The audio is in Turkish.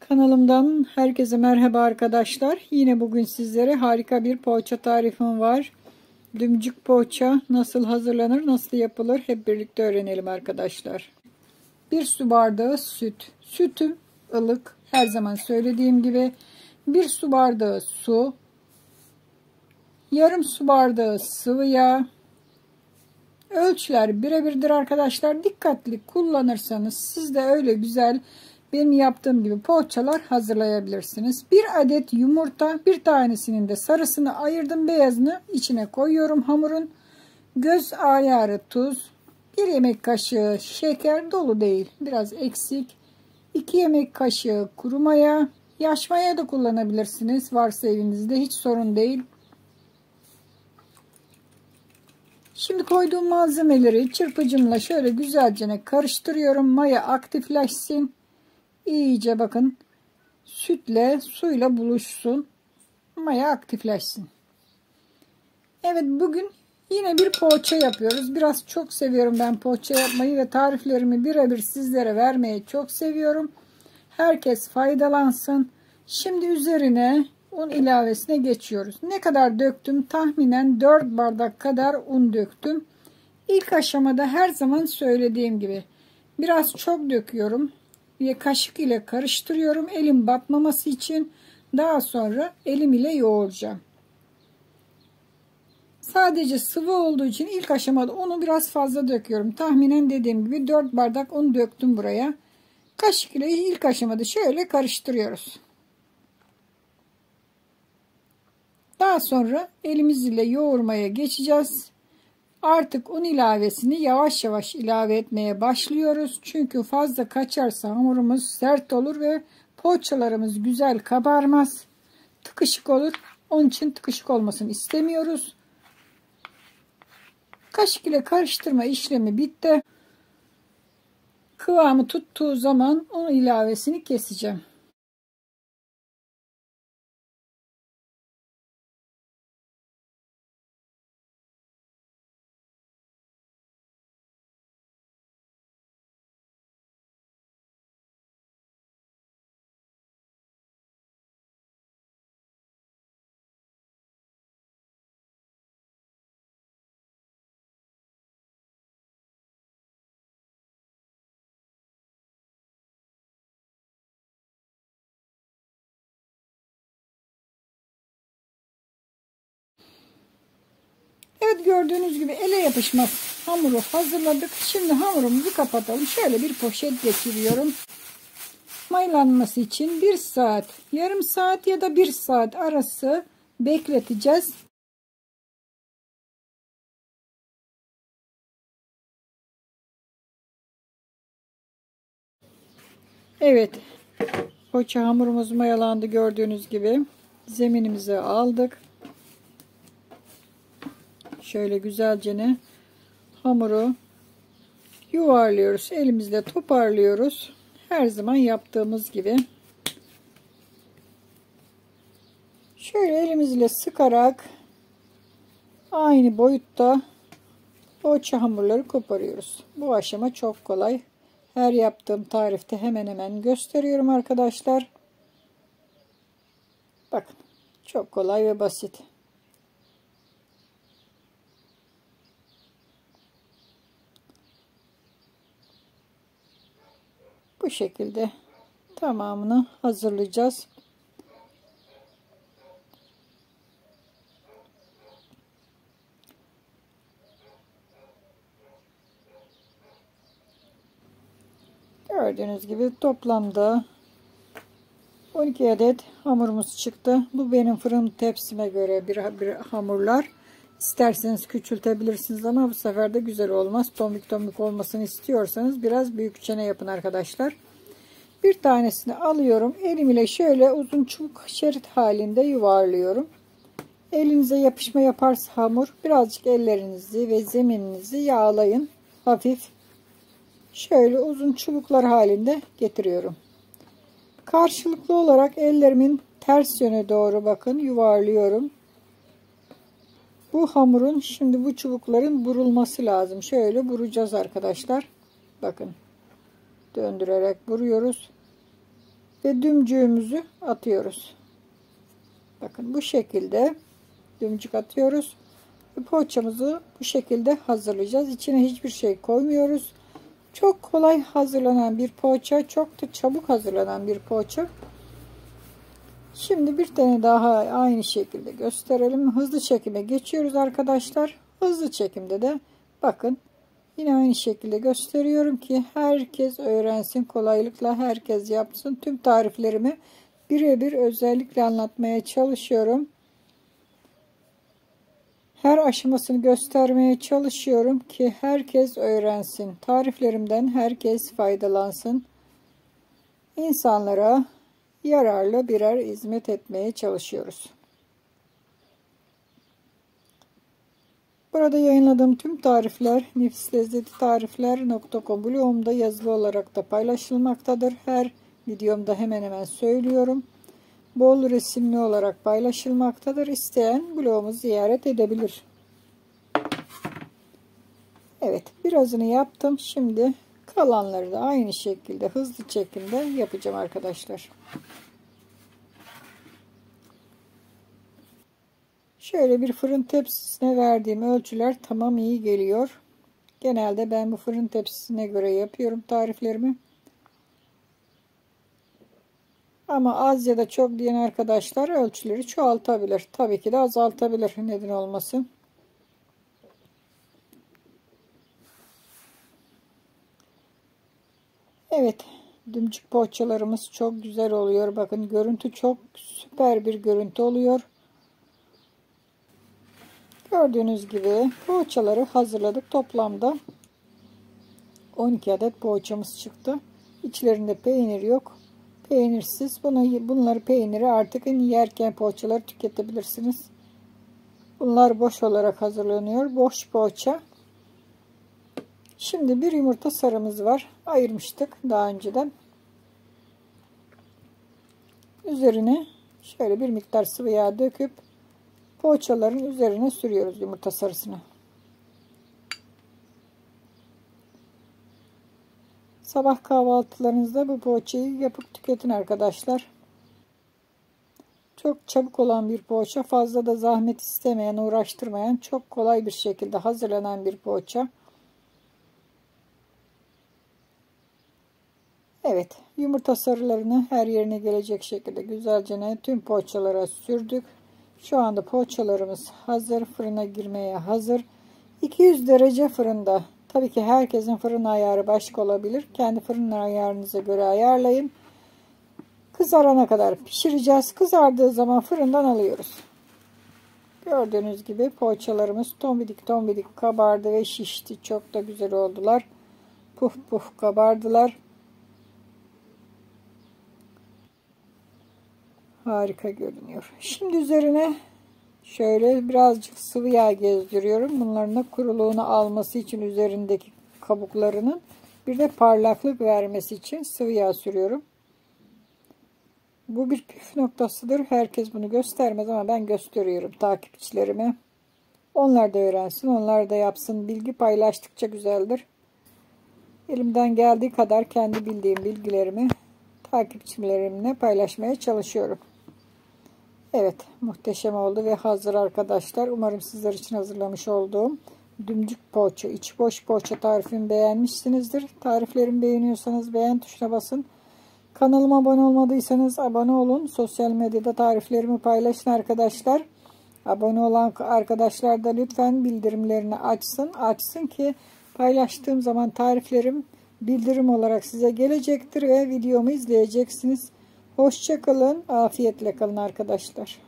Kanalımdan herkese merhaba arkadaşlar. Yine bugün sizlere harika bir poğaça tarifim var. Dümcük poğaça nasıl hazırlanır, nasıl yapılır hep birlikte öğrenelim arkadaşlar. 1 su bardağı süt. Sütüm ılık. Her zaman söylediğim gibi 1 su bardağı su. Yarım su bardağı sıvı yağ. Ölçüler birebirdir arkadaşlar. Dikkatli kullanırsanız siz de öyle güzel benim yaptığım gibi poğaçalar hazırlayabilirsiniz. 1 adet yumurta, bir tanesinin de sarısını ayırdım, beyazını içine koyuyorum hamurun. Göz ayarı tuz, 1 yemek kaşığı şeker, dolu değil biraz eksik, 2 yemek kaşığı kuru maya, yaş maya da kullanabilirsiniz varsa evinizde, hiç sorun değil. Şimdi koyduğum malzemeleri çırpıcımla şöyle güzelce karıştırıyorum. Maya aktifleşsin. İyice bakın sütle suyla buluşsun. Maya aktifleşsin. Evet, bugün yine bir poğaça yapıyoruz. Biraz çok seviyorum ben poğaça yapmayı ve tariflerimi birebir sizlere vermeyi çok seviyorum. Herkes faydalansın. Şimdi üzerine un ilavesine geçiyoruz. Ne kadar döktüm? Tahminen 4 bardak kadar un döktüm. İlk aşamada her zaman söylediğim gibi biraz çok döküyorum ve kaşık ile karıştırıyorum elim batmaması için. Daha sonra elim ile yoğuracağım. Sadece sıvı olduğu için ilk aşamada unu biraz fazla döküyorum. Tahminen dediğim gibi 4 bardak un döktüm buraya. Kaşık ile ilk aşamada şöyle karıştırıyoruz. Daha sonra elimiz ile yoğurmaya geçeceğiz. Artık un ilavesini yavaş yavaş ilave etmeye başlıyoruz. Çünkü fazla kaçarsa hamurumuz sert olur ve poğaçalarımız güzel kabarmaz. Tıkışık olur. Onun için tıkışık olmasını istemiyoruz. Kaşık ile karıştırma işlemi bitti. Kıvamı tuttuğu zaman un ilavesini keseceğim. Evet, gördüğünüz gibi ele yapışmaz hamuru hazırladık. Şimdi hamurumuzu kapatalım. Şöyle bir poşet geçiriyorum. Mayalanması için 1 saat, yarım saat ya da 1 saat arası bekleteceğiz. Evet, poğaça hamurumuz mayalandı gördüğünüz gibi. Zeminimizi aldık. Şöyle güzelce hamuru yuvarlıyoruz. Elimizle toparlıyoruz. Her zaman yaptığımız gibi. Şöyle elimizle sıkarak aynı boyutta poğaça hamurları koparıyoruz. Bu aşama çok kolay. Her yaptığım tarifte hemen hemen gösteriyorum arkadaşlar. Bakın, çok kolay ve basit. Bu şekilde tamamını hazırlayacağız. Gördüğünüz gibi toplamda 12 adet hamurumuz çıktı. Bu benim fırın tepsime göre bir hamurlar. İsterseniz küçültebilirsiniz ama bu sefer de güzel olmaz. Tombik tombik olmasını istiyorsanız biraz büyük çene yapın arkadaşlar. Bir tanesini alıyorum. Elim ile şöyle uzun çubuk şerit halinde yuvarlıyorum. Elinize yapışma yaparsa hamur, birazcık ellerinizi ve zemininizi yağlayın. Hafif. Şöyle uzun çubuklar halinde getiriyorum. Karşılıklı olarak ellerimin ters yöne doğru bakın yuvarlıyorum. Bu hamurun şimdi bu çubukların burulması lazım. Şöyle buracağız arkadaşlar. Bakın. Döndürerek vuruyoruz. ve dümcüğümüzü atıyoruz. Bakın bu şekilde dümcük atıyoruz. Ve poğaçamızı bu şekilde hazırlayacağız. İçine hiçbir şey koymuyoruz. Çok kolay hazırlanan bir poğaça, çok da çabuk hazırlanan bir poğaça. Şimdi bir tane daha aynı şekilde gösterelim. Hızlı çekime geçiyoruz arkadaşlar. Hızlı çekimde de bakın yine aynı şekilde gösteriyorum ki herkes öğrensin, kolaylıkla herkes yapsın. Tüm tariflerimi birebir özellikle anlatmaya çalışıyorum. Her aşamasını göstermeye çalışıyorum ki herkes öğrensin. Tariflerimden herkes faydalansın. İnsanlara yararlı birer hizmet etmeye çalışıyoruz. Burada yayınladığım tüm tarifler nefislezzetlitarifler.com blogumda yazılı olarak da paylaşılmaktadır. Her videomda hemen hemen söylüyorum. Bol resimli olarak paylaşılmaktadır. İsteyen blogumu ziyaret edebilir. Evet, birazını yaptım. Şimdi kalanları da aynı şekilde hızlı çekimde yapacağım arkadaşlar. Şöyle bir fırın tepsisine verdiğim ölçüler tamam, iyi geliyor. Genelde ben bu fırın tepsisine göre yapıyorum tariflerimi. Ama az ya da çok diyen arkadaşlar ölçüleri çoğaltabilir. Tabii ki de azaltabilir. Neden olmasın. Evet. Dümcük poğaçalarımız çok güzel oluyor. Bakın görüntü çok süper bir görüntü oluyor. Gördüğünüz gibi poğaçaları hazırladık. Toplamda 12 adet poğaçamız çıktı. İçlerinde peynir yok. Peynirsiz. Bunları peyniri artık yerken poğaçaları tüketebilirsiniz. Bunlar boş olarak hazırlanıyor. Boş poğaça. Şimdi bir yumurta sarımız var. Ayırmıştık daha önceden. Üzerine şöyle bir miktar sıvı yağ döküp poğaçaların üzerine sürüyoruz yumurta sarısını. Sabah kahvaltılarınızda bu poğaçayı yapıp tüketin arkadaşlar. Çok çabuk olan bir poğaça, fazla da zahmet istemeyen, uğraştırmayan, çok kolay bir şekilde hazırlanan bir poğaça. Evet, yumurta sarılarını her yerine gelecek şekilde güzelce tüm poğaçalara sürdük. Şu anda poğaçalarımız hazır, fırına girmeye hazır. 200 derece fırında. Tabii ki herkesin fırın ayarı başka olabilir. Kendi fırın ayarınıza göre ayarlayın. Kızarana kadar pişireceğiz. Kızardığı zaman fırından alıyoruz. Gördüğünüz gibi poğaçalarımız tombidik tombidik kabardı ve şişti. Çok da güzel oldular. Puf puf kabardılar. Harika görünüyor. Şimdi üzerine şöyle birazcık sıvı yağ gezdiriyorum. Bunların da kuruluğunu alması için üzerindeki kabuklarının, bir de parlaklık vermesi için sıvı yağ sürüyorum. Bu bir püf noktasıdır. Herkes bunu göstermez ama ben gösteriyorum takipçilerime. Onlar da öğrensin, onlar da yapsın. Bilgi paylaştıkça güzeldir. Elimden geldiği kadar kendi bildiğim bilgilerimi takipçilerimle paylaşmaya çalışıyorum. Evet, muhteşem oldu ve hazır arkadaşlar. Umarım sizler için hazırlamış olduğum dümcük poğaça, içi boş poğaça tarifimi beğenmişsinizdir. Tariflerimi beğeniyorsanız beğen tuşuna basın. Kanalıma abone olmadıysanız abone olun. Sosyal medyada tariflerimi paylaşın arkadaşlar. Abone olan arkadaşlar da lütfen bildirimlerini açsın ki paylaştığım zaman tariflerim bildirim olarak size gelecektir ve videomu izleyeceksiniz. Hoşça kalın, afiyetle kalın arkadaşlar.